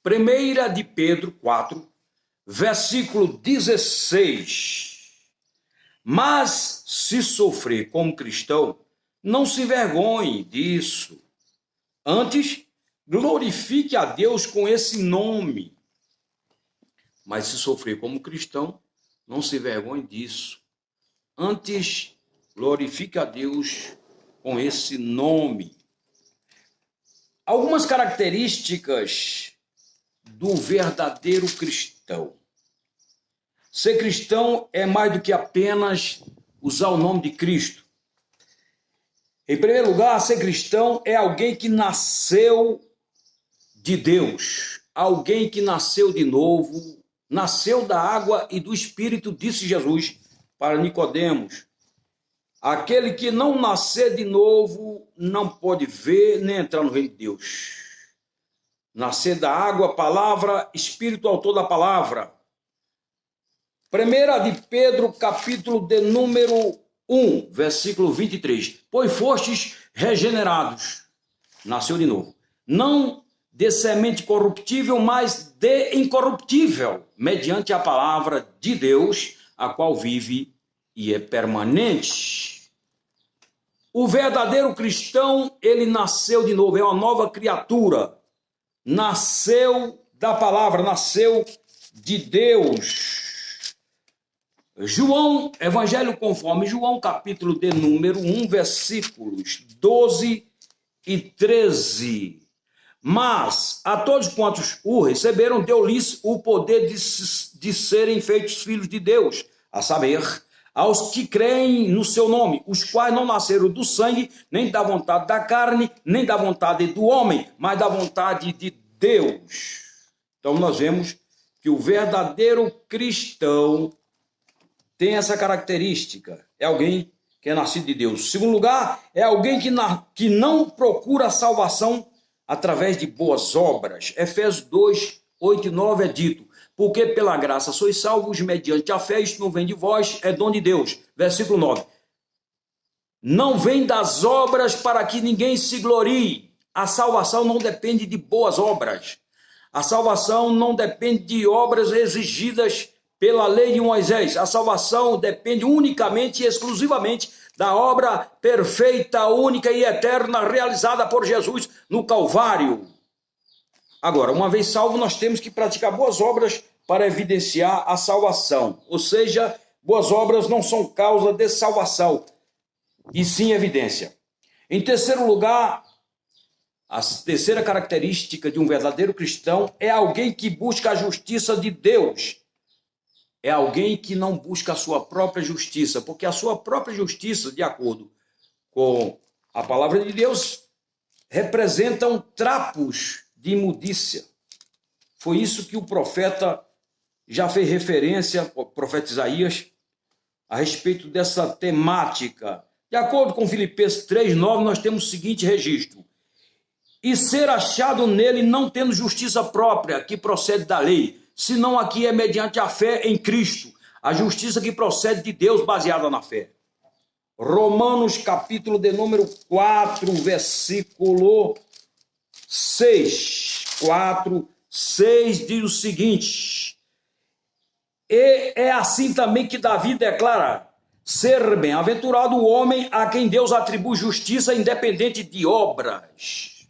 1 de Pedro 4, versículo 16. Mas se sofrer como cristão, não se envergonhe disso. Antes, glorifique a Deus com esse nome. Mas se sofrer como cristão, não se envergonhe disso. Antes, glorifique a Deus com esse nome. Algumas características do verdadeiro cristão. Ser cristão é mais do que apenas usar o nome de Cristo. Em primeiro lugar, ser cristão é alguém que nasceu de Deus, alguém que nasceu de novo, nasceu da água e do Espírito, disse Jesus para Nicodemos. Aquele que não nascer de novo não pode ver nem entrar no reino de Deus. Nascer da água, palavra, Espírito, autor da palavra. 1 de Pedro, capítulo de número 1, versículo 23. Pois fostes regenerados, nasceu de novo, não de semente corruptível, mas de incorruptível, mediante a palavra de Deus, a qual vive e é permanente. O verdadeiro cristão, ele nasceu de novo, é uma nova criatura. Nasceu da palavra, nasceu de Deus. João, Evangelho conforme João, capítulo de número 1, versículos 12 e 13. Mas a todos quantos o receberam, deu-lhes o poder de serem feitos filhos de Deus, a saber, aos que creem no seu nome, os quais não nasceram do sangue, nem da vontade da carne, nem da vontade do homem, mas da vontade de Deus. Então nós vemos que o verdadeiro cristão tem essa característica, é alguém que é nascido de Deus. Em segundo lugar, é alguém que não procura a salvação através de boas obras. Efésios 2, 8 e 9 é dito, porque pela graça sois salvos mediante a fé, isto não vem de vós, é dom de Deus. Versículo 9. Não vem das obras para que ninguém se glorie. A salvação não depende de boas obras. A salvação não depende de obras exigidas pela lei de Moisés. A salvação depende unicamente e exclusivamente da obra perfeita, única e eterna realizada por Jesus no Calvário. Agora, uma vez salvo, nós temos que praticar boas obras para evidenciar a salvação. Ou seja, boas obras não são causa de salvação, e sim evidência. Em terceiro lugar, a terceira característica de um verdadeiro cristão é alguém que busca a justiça de Deus. É alguém que não busca a sua própria justiça, porque a sua própria justiça, de acordo com a palavra de Deus, representam trapos de imundícia. Foi isso que o profeta já fez referência, o profeta Isaías, a respeito dessa temática. De acordo com Filipenses 3:9, nós temos o seguinte registro: e ser achado nele não tendo justiça própria, que procede da lei, senão aqui é mediante a fé em Cristo, a justiça que procede de Deus baseada na fé. Romanos capítulo de número 4, versículo 6. 4, 6 diz o seguinte: e é assim também que Davi declara: ser bem-aventurado o homem a quem Deus atribui justiça independente de obras.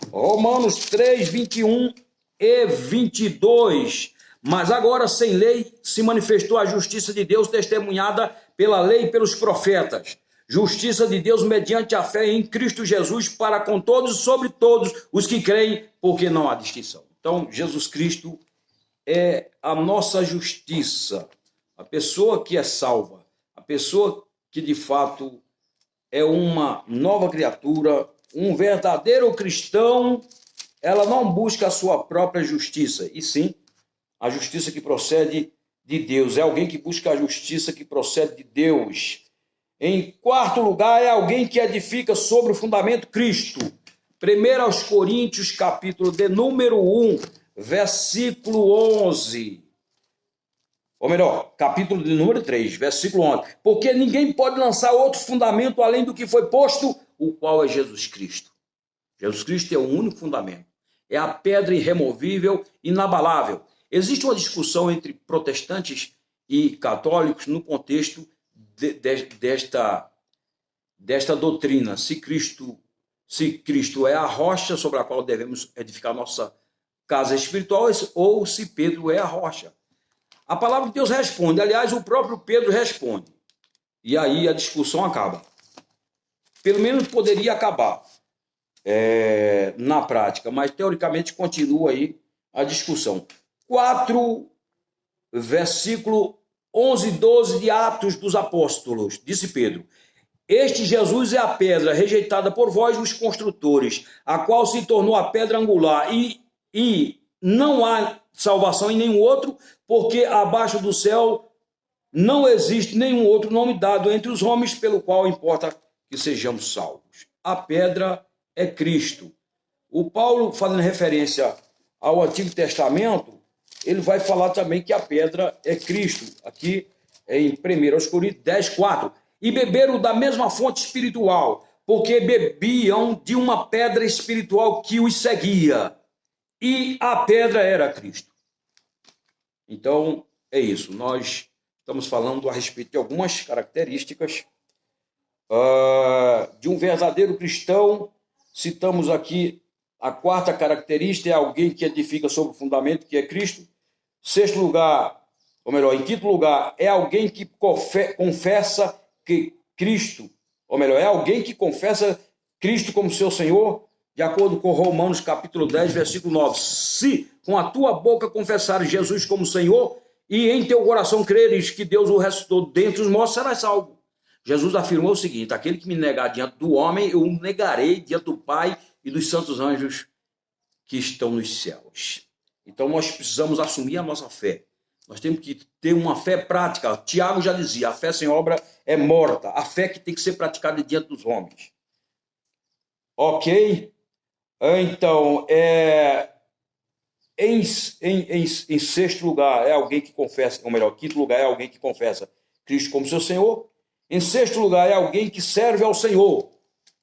Romanos 3, 21 e 22. Mas agora, sem lei, se manifestou a justiça de Deus testemunhada pela lei e pelos profetas. Justiça de Deus mediante a fé em Cristo Jesus para com todos e sobre todos os que creem, porque não há distinção. Então, Jesus Cristo é a nossa justiça. A pessoa que é salva, a pessoa que de fato é uma nova criatura, um verdadeiro cristão, ela não busca a sua própria justiça, e sim a justiça que procede de Deus. É alguém que busca a justiça que procede de Deus. Em quarto lugar, é alguém que edifica sobre o fundamento Cristo. 1 Coríntios, capítulo de número 1, versículo 11. Ou melhor, capítulo de número 3, versículo 11. Porque ninguém pode lançar outro fundamento além do que foi posto, o qual é Jesus Cristo. Jesus Cristo é o único fundamento. é a pedra irremovível, inabalável. Existe uma discussão entre protestantes e católicos no contexto desta doutrina, se Cristo é a rocha sobre a qual devemos edificar nossa casa espiritual ou se Pedro é a rocha. A palavra de Deus responde, aliás, o próprio Pedro responde. E aí a discussão acaba. Pelo menos poderia acabar na prática, mas teoricamente continua aí a discussão. 4, versículo 11 e 12 de Atos dos Apóstolos, disse Pedro: este Jesus é a pedra rejeitada por vós, os construtores, a qual se tornou a pedra angular, e não há salvação em nenhum outro, porque abaixo do céu não existe nenhum outro nome dado entre os homens pelo qual importa que sejamos salvos. A pedra é Cristo. O Paulo, fazendo referência ao Antigo Testamento, ele vai falar também que a pedra é Cristo. Aqui em 1 Coríntios 10, 4. E beberam da mesma fonte espiritual, porque bebiam de uma pedra espiritual que os seguia. E a pedra era Cristo. Então, é isso. Nós estamos falando a respeito de algumas características de um verdadeiro cristão. Citamos aqui a quarta característica, é alguém que edifica sobre o fundamento, que é Cristo. Sexto lugar, ou melhor, em quinto lugar, é alguém que confessa que Cristo, ou melhor, é alguém que confessa Cristo como seu Senhor, de acordo com Romanos capítulo 10, versículo 9. Se com a tua boca confessares Jesus como Senhor e em teu coração creres que Deus o ressuscitou dentre os mortos, serás salvo. Jesus afirmou o seguinte: aquele que me negar diante do homem, eu o negarei diante do Pai e dos santos anjos que estão nos céus. Então nós precisamos assumir a nossa fé. Nós temos que ter uma fé prática. Tiago já dizia, a fé sem obra é morta. A fé que tem que ser praticada diante dos homens. Ok? Então, em sexto lugar, é alguém que confessa, ou melhor, quinto lugar, é alguém que confessa Cristo como seu Senhor. Em sexto lugar, é alguém que serve ao Senhor.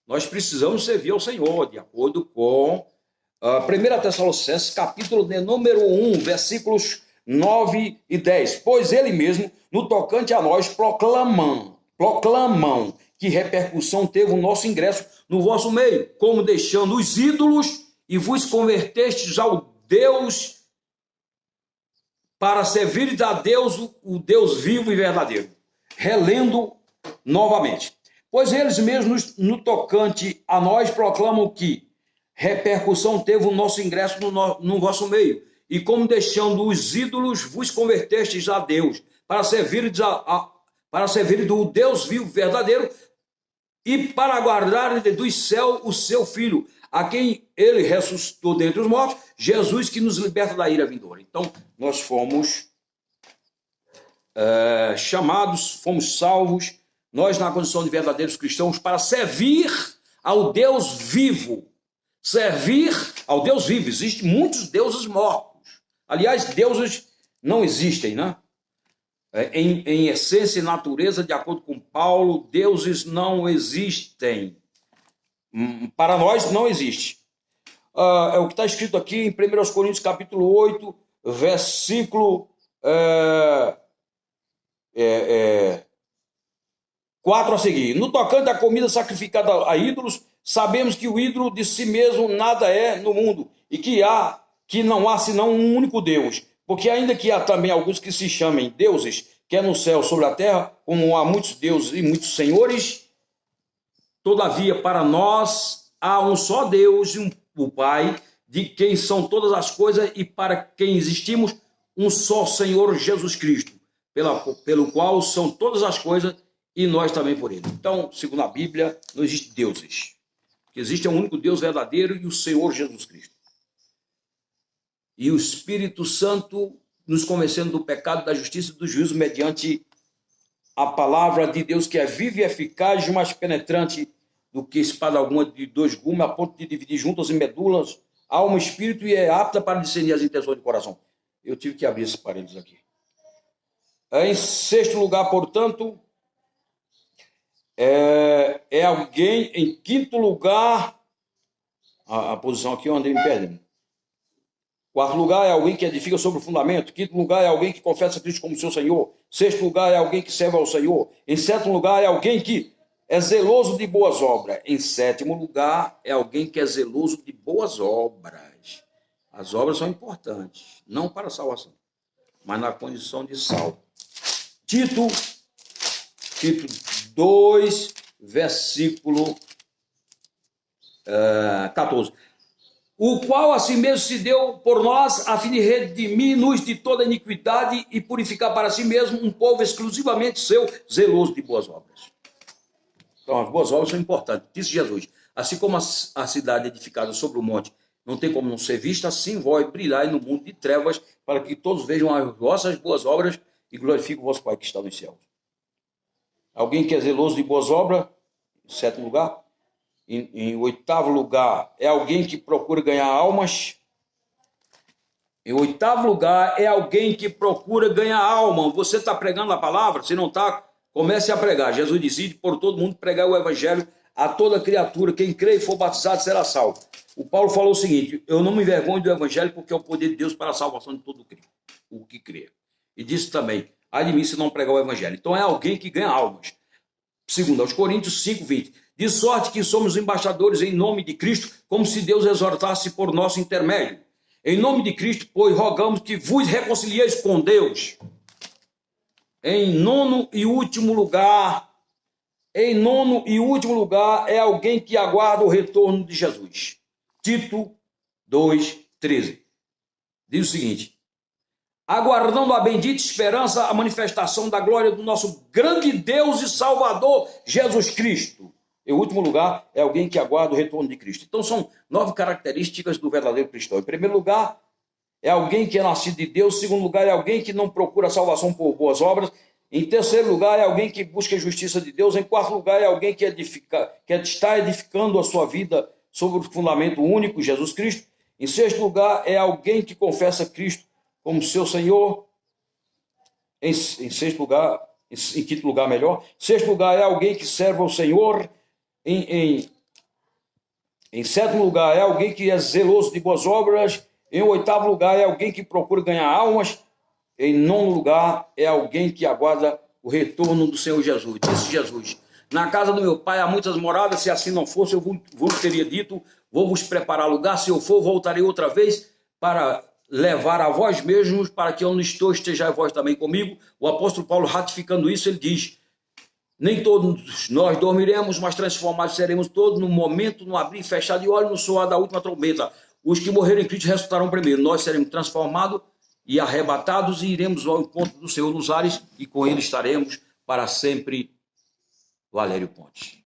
Nós precisamos servir ao Senhor, de acordo com 1 Tessalonicenses, capítulo de número 1, versículos 9 e 10. Pois ele mesmo, no tocante a nós, proclamam que repercussão teve o nosso ingresso no vosso meio, como deixando os ídolos e vos convertestes ao Deus, para servir a Deus, o Deus vivo e verdadeiro. Relendo novamente. Pois eles mesmos, no tocante a nós, proclamam que repercussão teve o nosso ingresso no vosso meio, e como deixando os ídolos, vos convertestes a Deus, para servir do Deus vivo verdadeiro, e para aguardar dos céus o seu Filho, a quem ele ressuscitou dentre os mortos, Jesus, que nos liberta da ira vindoura. Então, nós fomos chamados, fomos salvos, nós na condição de verdadeiros cristãos, para servir ao Deus vivo. Servir ao Deus vivo. Existem muitos deuses mortos. Aliás, deuses não existem, né? Em essência e natureza, de acordo com Paulo, deuses não existem. Para nós, não existe. É o que está escrito aqui em 1 Coríntios, capítulo 8, versículo 4 a seguir. No tocante à comida sacrificada a ídolos, sabemos que o ídolo de si mesmo nada é no mundo, e que não há senão um único Deus. Porque ainda que há também alguns que se chamem deuses, quer no céu, sobre a terra, como há muitos deuses e muitos senhores, todavia para nós há um só Deus, o Pai, de quem são todas as coisas, e para quem existimos, um só Senhor Jesus Cristo, pelo qual são todas as coisas, e nós também por ele. Então, segundo a Bíblia, não existe deuses. Existe um único Deus verdadeiro e o Senhor Jesus Cristo. E o Espírito Santo nos convencendo do pecado, da justiça e do juízo mediante a palavra de Deus, que é viva e eficaz, mais penetrante do que espada alguma de dois gumes, a ponto de dividir juntas e medulas, alma e espírito, e é apta para discernir as intenções do coração. Eu tive que abrir esses parênteses aqui. Em sexto lugar, portanto, é alguém. Em quinto lugar, a posição aqui eu andei me perdendo. Quarto lugar é alguém que edifica sobre o fundamento. Quinto lugar é alguém que confessa Cristo como seu Senhor. Sexto lugar é alguém que serve ao Senhor. Em sétimo lugar é alguém que é zeloso de boas obras. Em sétimo lugar é alguém que é zeloso de boas obras. As obras são importantes, não para a salvação, mas na condição de salvo. Tito 2, versículo 14. O qual a si mesmo se deu por nós, a fim de redimir-nos de toda iniquidade e purificar para si mesmo um povo exclusivamente seu, zeloso de boas obras. Então, as boas obras são importantes. Disse Jesus, assim como a cidade edificada sobre o monte não tem como não ser vista, assim vós brilhai no mundo de trevas, para que todos vejam as vossas boas obras e glorifiquem o vosso Pai que está nos céus. Alguém que é zeloso de boas obras, em sétimo lugar. Em oitavo lugar, é alguém que procura ganhar almas. Em oitavo lugar, é alguém que procura ganhar alma. Você está pregando a palavra? Se não está, comece a pregar. Jesus disse, por todo mundo pregar o evangelho a toda criatura. Quem crê e for batizado será salvo. O Paulo falou o seguinte, eu não me envergonho do evangelho porque é o poder de Deus para a salvação de todo o que crê. E disse também, ai de mim se não pregar o evangelho. Então é alguém que ganha almas. Segundo aos Coríntios 5:20. De sorte que somos embaixadores em nome de Cristo, como se Deus exortasse por nosso intermédio. Em nome de Cristo, pois rogamos que vos reconcilieis com Deus. Em nono e último lugar, é alguém que aguarda o retorno de Jesus. Tito 2:13. Diz o seguinte, aguardando a bendita esperança, a manifestação da glória do nosso grande Deus e Salvador, Jesus Cristo. Em último lugar, é alguém que aguarda o retorno de Cristo. Então, são 9 características do verdadeiro cristão. Em primeiro lugar, é alguém que é nascido de Deus. Em segundo lugar, é alguém que não procura salvação por boas obras. Em terceiro lugar, é alguém que busca a justiça de Deus. Em quarto lugar, é alguém que está edificando a sua vida sobre o fundamento único, Jesus Cristo. Em sexto lugar, é alguém que confessa Cristo como seu Senhor. Em quinto lugar, melhor. Sexto lugar, é alguém que serve ao Senhor. Em sétimo lugar, é alguém que é zeloso de boas obras. Em oitavo lugar, é alguém que procura ganhar almas. Em nono lugar, é alguém que aguarda o retorno do Senhor Jesus. Disse Jesus, na casa do meu pai há muitas moradas, se assim não fosse, eu vos teria dito, vou vos preparar lugar, se eu for, voltarei outra vez para levar a vós mesmos, para que eu não estou, estejais vós também comigo. O apóstolo Paulo, ratificando isso, ele diz, nem todos nós dormiremos, mas transformados seremos todos no momento, no abrir e fechar de olhos, no soar da última trombeta. Os que morreram em Cristo ressuscitarão primeiro. Nós seremos transformados e arrebatados e iremos ao encontro do Senhor nos ares e com ele estaremos para sempre. Valério Pontes.